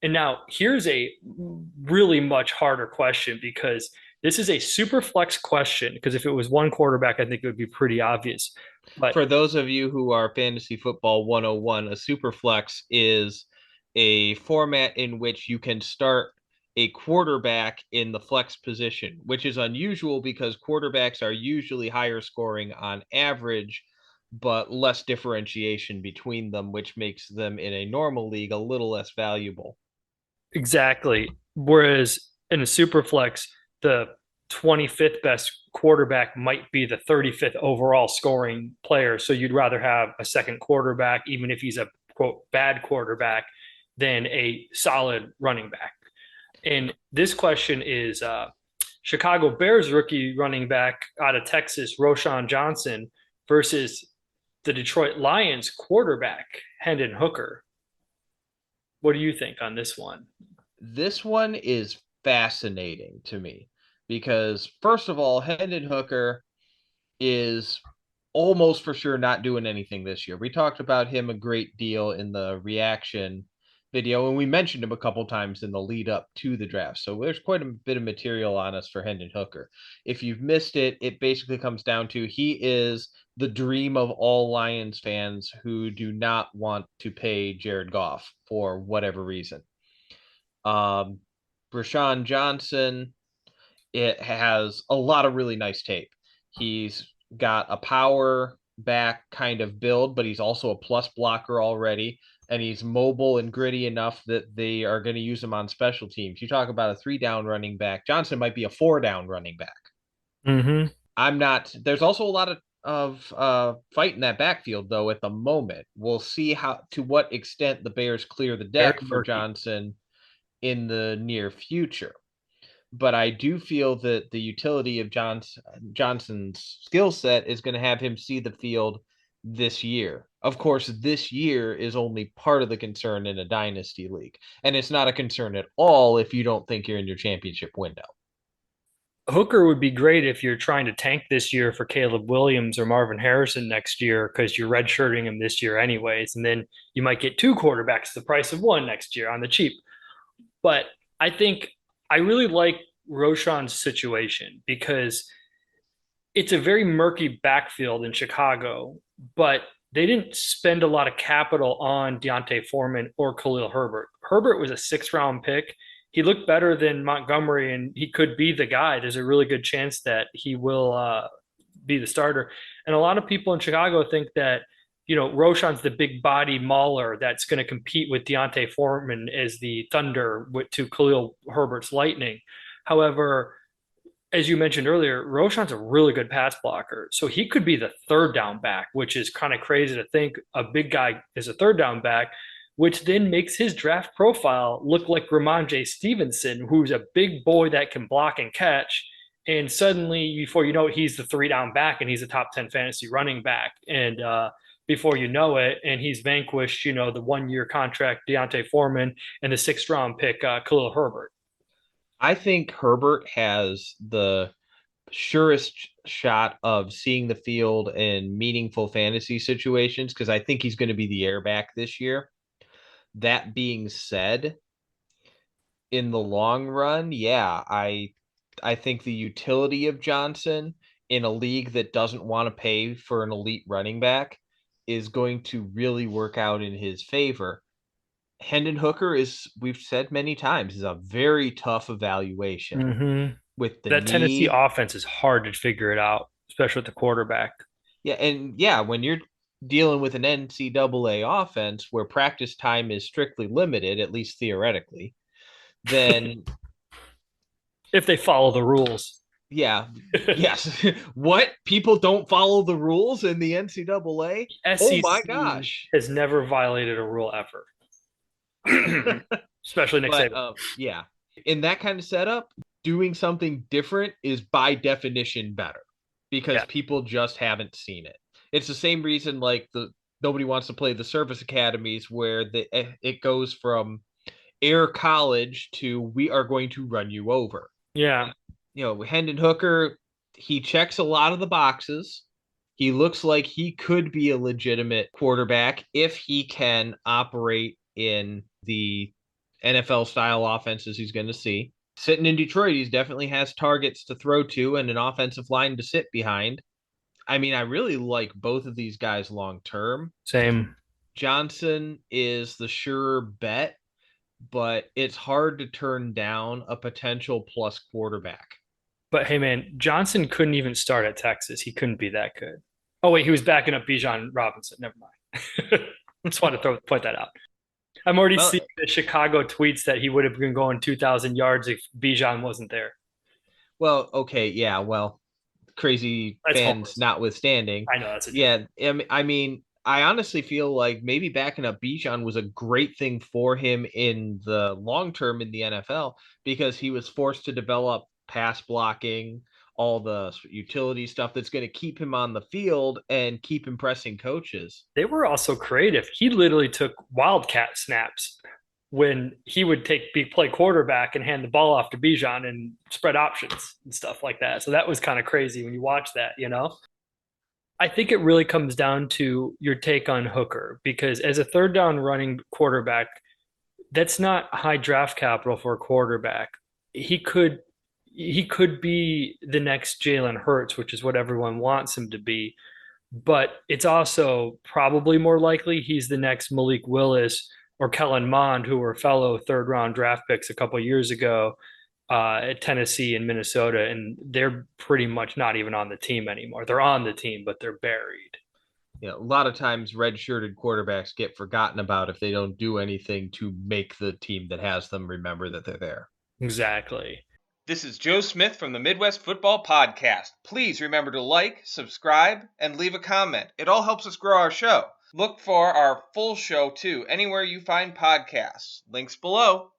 And now here's a really much harder question because this is a super flex question. Because if it was one quarterback, I think it would be pretty obvious. But For those of you who are fantasy football 101, a super flex is a format in which you can start a quarterback in the flex position, which is unusual because quarterbacks are usually higher scoring on average, but less differentiation between them, which makes them in a normal league a little less valuable. exactly. Whereas in a super flex, the 25th best quarterback might be the 35th overall scoring player. So you'd rather have a second quarterback, even if he's a quote bad quarterback, than a solid running back. And this question is Chicago Bears rookie running back out of Texas, Roschon Johnson, versus the Detroit Lions quarterback, Hendon Hooker. What do you think on this one? This one is fascinating to me because, first of all, Hendon Hooker is almost for sure not doing anything this year. We talked about him a great deal in the reaction video, and we mentioned him a couple times in the lead up to the draft. So there's quite a bit of material on us for Hendon Hooker. If you've missed it, it basically comes down to he is the dream of all Lions fans who do not want to pay Jared Goff for whatever reason. Um, Rashawn Johnson, it has a lot of really nice tape. He's got a power back kind of build, but he's also a plus blocker already. And he's mobile and gritty enough that they are going to use him on special teams. You talk about a 3 down running back. Johnson might be a 4 down running back. Mm-hmm. I'm not, there's also a lot of fight in that backfield though at the moment. We'll see how to what extent the Bears clear the Very deck for murky. Johnson in the near future. But I do feel that the utility of Johnson's skill set is going to have him see the field this year. Of course, this year is only part of the concern in a dynasty league, and it's not a concern at all if you don't think you're in your championship window. Hooker would be great if you're trying to tank this year for Caleb Williams or Marvin Harrison next year because you're redshirting him this year anyways, and then you might get two quarterbacks the price of one next year on the cheap. But I think I really like Roschon's situation because it's a very murky backfield in Chicago, but they didn't spend a lot of capital on Deontay Foreman or Khalil Herbert. Herbert was a 6 round pick. He looked better than Montgomery, and he could be the guy. There's a really good chance that he will be the starter. And a lot of people in Chicago think that, Roschon's the big body mauler that's going to compete with Deontay Foreman as the Thunder to Khalil Herbert's Lightning. However, as you mentioned earlier, Roschon's a really good pass blocker. So he could be the third down back, which is kind of crazy to think a big guy is a third down back, which then makes his draft profile look like Ramondre Stevenson, who's a big boy that can block and catch. And suddenly, before you know it, he's the 3 down back and he's a top 10 fantasy running back. And before you know it, and he's vanquished, the 1 year contract, Deontay Foreman, and the 6th round pick, Khalil Herbert. I think Herbert has the surest shot of seeing the field in meaningful fantasy situations because I think he's going to be the airback this year. That being said, in the long run, yeah, I think the utility of Johnson in a league that doesn't want to pay for an elite running back is going to really work out in his favor. Hendon Hooker is, we've said many times, is a very tough evaluation Mm-hmm. with the That Tennessee knee. offense is hard to figure it out, especially with the quarterback. Yeah, and yeah, when you're dealing with an NCAA offense where practice time is strictly limited, at least theoretically, then If they follow the rules. yeah, yes. What? People don't follow the rules in the NCAA? Oh my SEC gosh. has never violated a rule ever, especially Nick But Saban. yeah, in that kind of setup, doing something different is by definition better because Yeah. people just haven't seen it. It's the same reason like the nobody wants to play the service academies where it goes from air college to we are going to run you over. Yeah. Hendon Hooker, he checks a lot of the boxes. He looks like he could be a legitimate quarterback if he can operate in the NFL style offenses he's going to see. Sitting in Detroit, he definitely has targets to throw to and an offensive line to sit behind. I mean, I really like both of these guys long term. Same. Johnson is the surer bet, but it's hard to turn down a potential plus quarterback. But hey, man, Johnson couldn't even start at Texas. He couldn't be that good. Oh, wait, he was backing up Bijan Robinson. Never mind. Just wanted to point that out. I'm already Well, seeing the Chicago tweets that he would have been going 2,000 yards if Bijan wasn't there. okay, yeah, crazy That's fans hopeless. notwithstanding. I know that's a joke. Yeah, I mean, I honestly feel like maybe backing up Bijan was a great thing for him in the long term in the NFL because he was forced to develop pass blocking, all the utility stuff that's going to keep him on the field and keep impressing coaches. They were also creative. He literally took wildcat snaps when he would play quarterback and hand the ball off to Bijan and spread options and stuff like that. So that was kind of crazy when you watch that, you know? I think it really comes down to your take on Hooker because as a third down running quarterback, that's not high draft capital for a quarterback. He could he could be the next Jalen Hurts, which is what everyone wants him to be. But it's also probably more likely he's the next Malik Willis or Kellen Mond, who were fellow third round draft picks a couple of years ago at Tennessee and Minnesota, and they're pretty much not even on the team anymore. They're on the team, but they're buried. A lot of times red-shirted quarterbacks get forgotten about if they don't do anything to make the team that has them remember that they're there. Exactly. This is Joe Smith from the Midwest Football Podcast. Please remember to like, subscribe, and leave a comment. It all helps us grow our show. Look for our full show, too, anywhere you find podcasts. Links below.